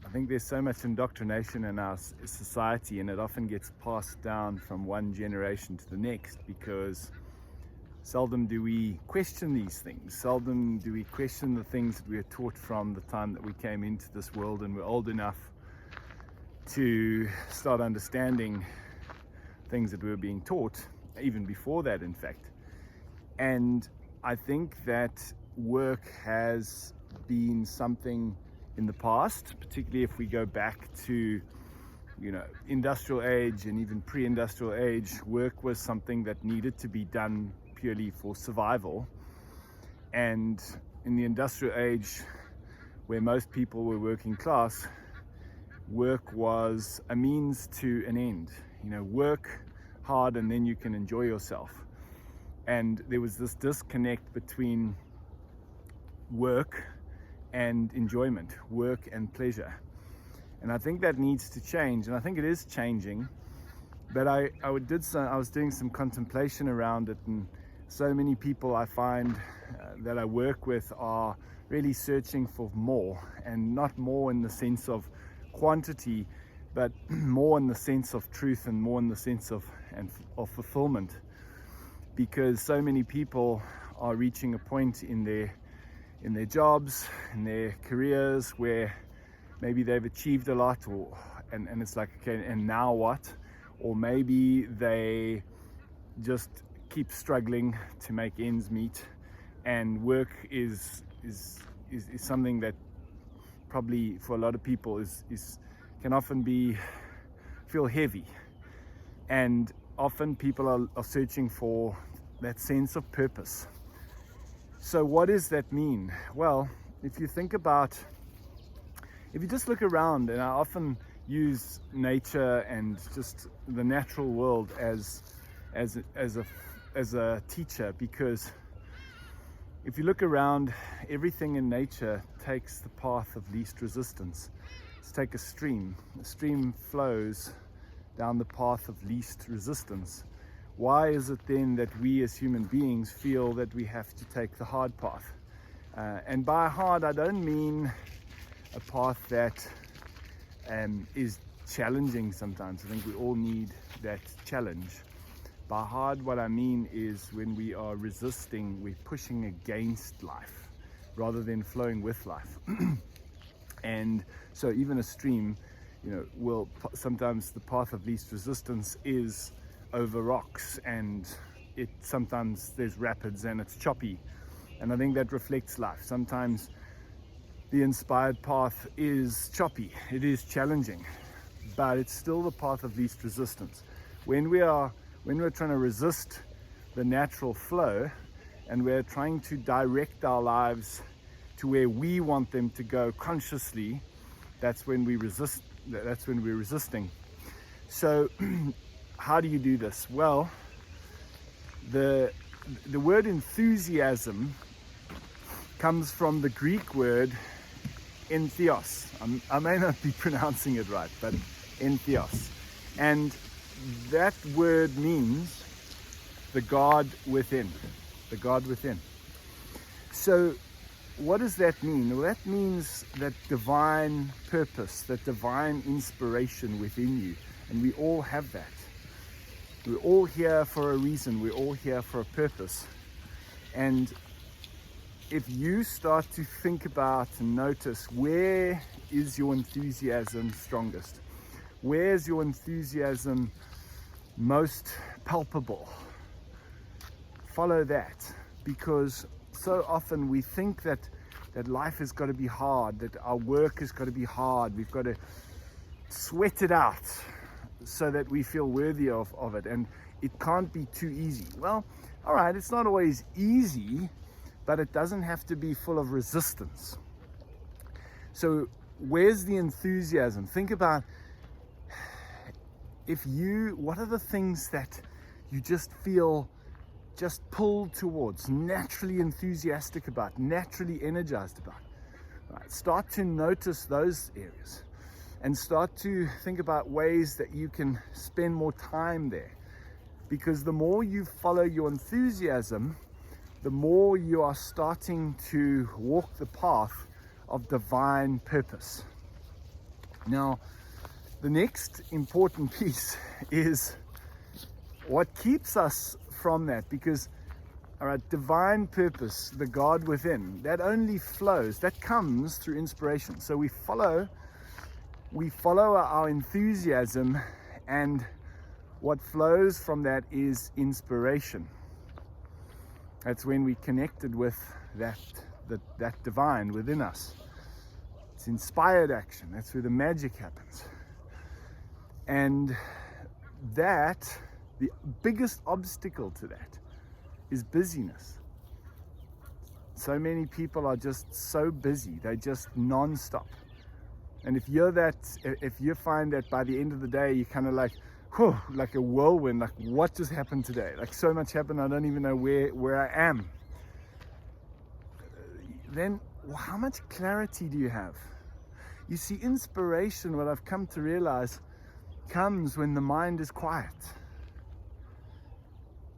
I think there's so much indoctrination in our society, and it often gets passed down from one generation to the next, because seldom do we question these things. Seldom do we question the things that we are taught from the time that we came into this world and we're old enough to start understanding things that we were being taught, even before that, in fact. And I think that work has been something in the past, particularly if we go back to, industrial age and even pre-industrial age. Work was something that needed to be done purely for survival. And in the industrial age, where most people were working class, work was a means to an end. Work hard and then you can enjoy yourself. And there was this disconnect between work and enjoyment, work and pleasure. And I think that needs to change, and I think it is changing. But I was doing some contemplation around it, and so many people I find that I work with are really searching for more, and not more in the sense of quantity, but more in the sense of truth, and more in the sense of fulfillment. Because so many people are reaching a point in their jobs, in their careers, where maybe they've achieved a lot, and it's like, okay, and now what? Or maybe they just keep struggling to make ends meet, and work is something that probably for a lot of people can often feel heavy. And often people are searching for that sense of purpose. So what does that mean? Well, if you just look around, and I often use nature and just the natural world as a teacher, because if you look around, everything in nature takes the path of least resistance. Let's take a stream. A stream flows down the path of least resistance. Why is it then that we as human beings feel that we have to take the hard path? And by hard, I don't mean a path that is challenging sometimes. I think we all need that challenge. By hard, what I mean is when we are resisting, we're pushing against life rather than flowing with life. And so even a stream, will sometimes the path of least resistance is over rocks, and sometimes there's rapids and it's choppy. And I think that reflects life. Sometimes the inspired path is choppy, it is challenging, but it's still the path of least resistance. When we're trying to resist the natural flow, and we're trying to direct our lives to where we want them to go consciously, that's when we resist. That's when we're resisting. So how do you do this? Well, the word enthusiasm comes from the Greek word entheos. I may not be pronouncing it right, but entheos. And that word means the God within. The God within. So what does that mean? Well, that means that divine purpose, that divine inspiration within you. And we all have that. We're all here for a reason. We're all here for a purpose. And if you start to think about and notice, where is your enthusiasm strongest? Where's your enthusiasm most palpable? Follow that, because so often we think that life has got to be hard, that our work has got to be hard. We've got to sweat it out so that we feel worthy of it, and it can't be too easy. Well, all right, it's not always easy, but it doesn't have to be full of resistance. So where's the enthusiasm? Think about what are the things that you just feel just pulled towards, naturally enthusiastic about, naturally energized about. Right, start to notice those areas, and start to think about ways that you can spend more time there. Because the more you follow your enthusiasm, the more you are starting to walk the path of divine purpose. Now, the next important piece is what keeps us from that, because our divine purpose, the God within, that only flows, that comes through inspiration. So we follow our enthusiasm, and what flows from that is inspiration. That's when we connected with that divine within us. It's inspired action. That's where the magic happens. And that, the biggest obstacle to that is busyness. So many people are just so busy. They're just non-stop. And if you find that by the end of the day, you're kind of like, whew, like a whirlwind, like what just happened today? Like so much happened, I don't even know where I am. Then how much clarity do you have? You see, inspiration, what I've come to realize, comes when the mind is quiet.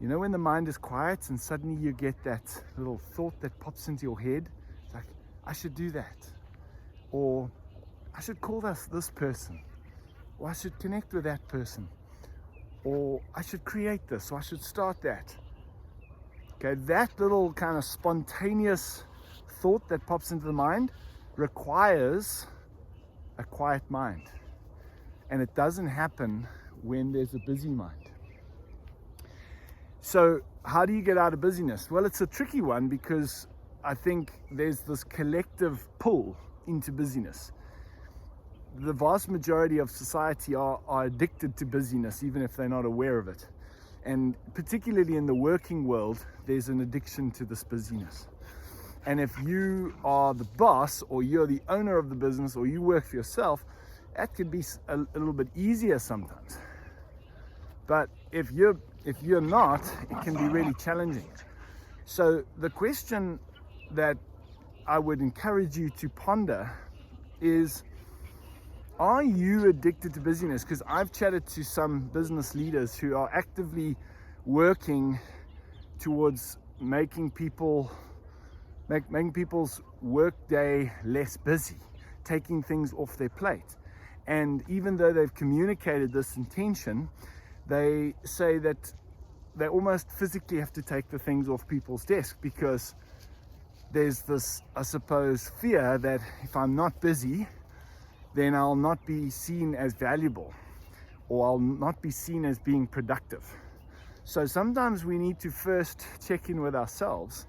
You know, when the mind is quiet and suddenly you get that little thought that pops into your head, it's like, I should do that. Or I should call this person. Or I should connect with that person. Or I should create this, or I should start that. Okay, that little kind of spontaneous thought that pops into the mind requires a quiet mind. And it doesn't happen when there's a busy mind. So how do you get out of busyness? Well, it's a tricky one, because I think there's this collective pull into busyness. The vast majority of society are addicted to busyness, even if they're not aware of it. And particularly in the working world, there's an addiction to this busyness. And if you are the boss, or you're the owner of the business, or you work for yourself, that could be a little bit easier sometimes. But if you're not, it can be really challenging. So the question that I would encourage you to ponder is, are you addicted to busyness? Because I've chatted to some business leaders who are actively working towards making people's work day less busy, taking things off their plate. And even though they've communicated this intention, they say that they almost physically have to take the things off people's desk, because there's this, I suppose, fear that if I'm not busy, then I'll not be seen as valuable, or I'll not be seen as being productive. So sometimes we need to first check in with ourselves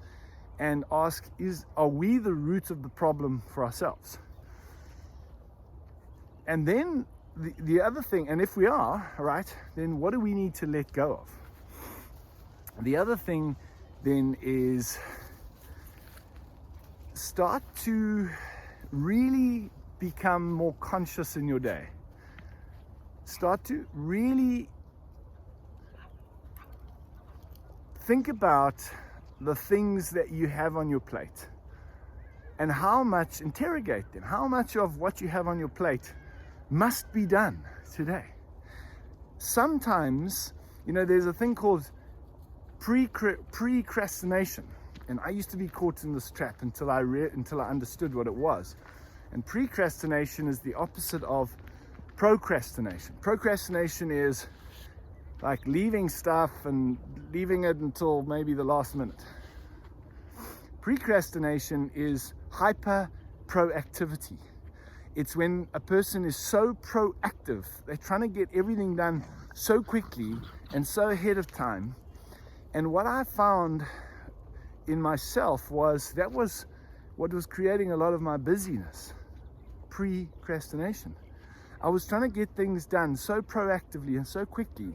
and ask, are we the root of the problem for ourselves? And then the other thing, and if we are, right, then what do we need to let go of? The other thing then is start to really become more conscious in your day. Start to really think about the things that you have on your plate, and interrogate them. How much of what you have on your plate must be done today? Sometimes, there's a thing called precrastination, and I used to be caught in this trap until I understood what it was. And precrastination is the opposite of procrastination. Procrastination is like leaving stuff and leaving it until maybe the last minute. Precrastination is hyper proactivity. It's when a person is so proactive, they're trying to get everything done so quickly and so ahead of time. And what I found in myself was that was what was creating a lot of my busyness. Precrastination. I was trying to get things done so proactively and so quickly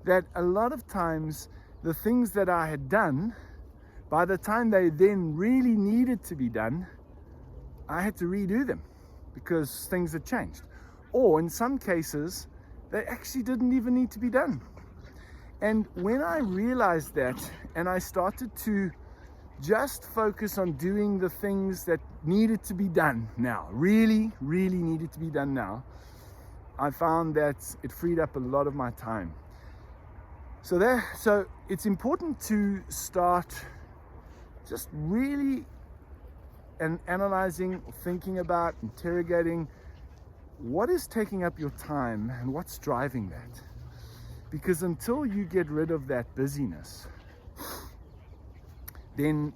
that a lot of times the things that I had done, by the time they then really needed to be done, I had to redo them because things had changed. Or in some cases, they actually didn't even need to be done. And when I realized that, and I started to just focus on doing the things that needed to be done now, really needed to be done now, I found that it freed up a lot of my time. So it's important to start just really analyzing, thinking about, interrogating what is taking up your time and what's driving that? Because until you get rid of that busyness, then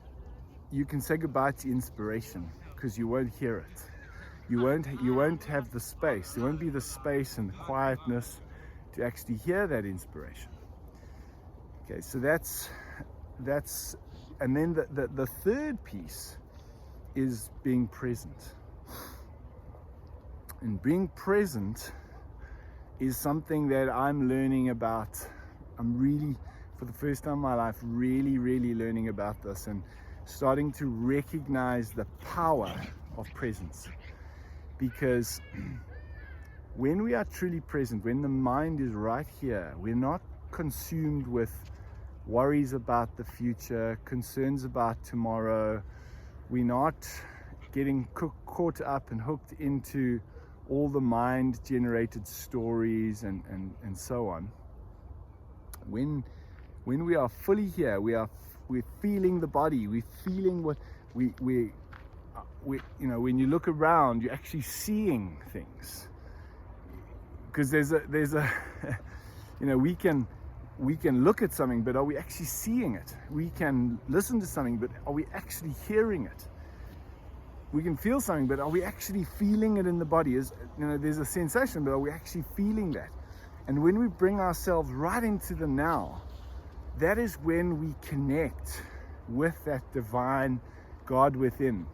you can say goodbye to inspiration, because you won't hear it. You won't have the space. There won't be the space and the quietness to actually hear that inspiration. Okay, so that's and then the third piece is being present. And being present is something that I'm learning about. I'm really, for the first time in my life, really learning about this and starting to recognize the power of presence. Because when we are truly present, when the mind is right here, we're not consumed with worries about the future, concerns about tomorrow. We're not getting caught up and hooked into all the mind generated stories and so on. When we are fully here, we're feeling the body, we're feeling what we when you look around, you're actually seeing things. Because there's a we can look at something, but are we actually seeing it? We can listen to something, but are we actually hearing it? We can feel something, but are we actually feeling it in the body? There's a sensation, but are we actually feeling that? And when we bring ourselves right into the now, that is when we connect with that divine God within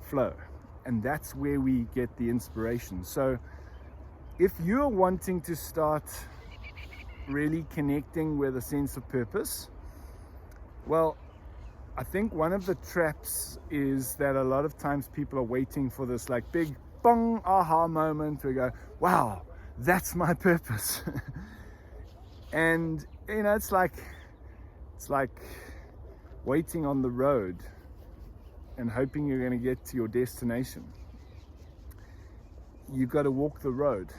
flow. And that's where we get the inspiration. So if you're wanting to start really connecting with a sense of purpose, well, I think one of the traps is that a lot of times people are waiting for this like big bong aha moment where we go, wow, that's my purpose. And it's like waiting on the road and hoping you're going to get to your destination. You've got to walk the road,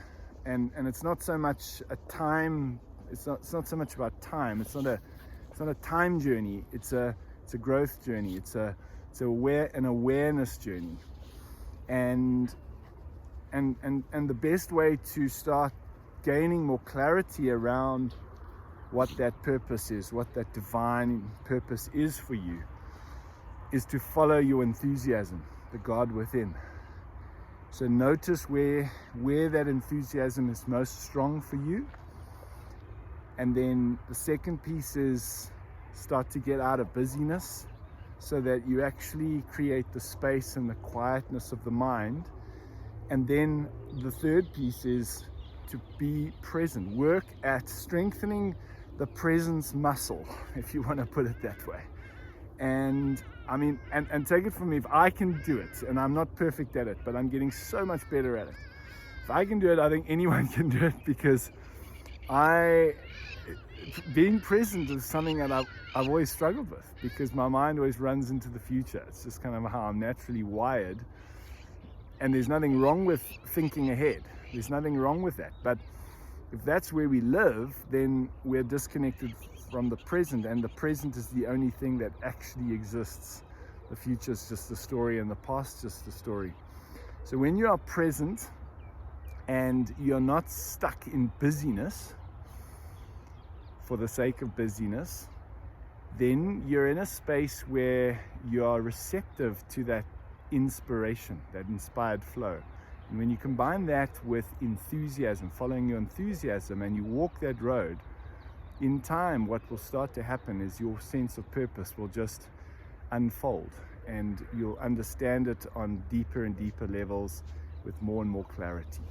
and it's not so much a time. It's not so much about time. It's not a time journey. It's a growth journey. It's an awareness journey. And the best way to start gaining more clarity around what that purpose is, what that divine purpose is for you, is to follow your enthusiasm, the God within. So notice where that enthusiasm is most strong for you. And then the second piece is start to get out of busyness so that you actually create the space and the quietness of the mind. And then the third piece is to be present. Work at strengthening the presence muscle, if you want to put it that way. And I mean, and take it from me, if I can do it, and I'm not perfect at it, but I'm getting so much better at it. If I can do it, I think anyone can do it, because being present is something that I've always struggled with, because my mind always runs into the future. It's just kind of how I'm naturally wired. And there's nothing wrong with thinking ahead. There's nothing wrong with that. But if that's where we live, then we're disconnected from the present, and the present is the only thing that actually exists. The future is just a story, and the past just a story. So when you are present and you're not stuck in busyness for the sake of busyness, then you're in a space where you are receptive to that inspiration, that inspired flow. And when you combine that with enthusiasm, following your enthusiasm, and you walk that road, in time what will start to happen is your sense of purpose will just unfold, and you'll understand it on deeper and deeper levels with more and more clarity.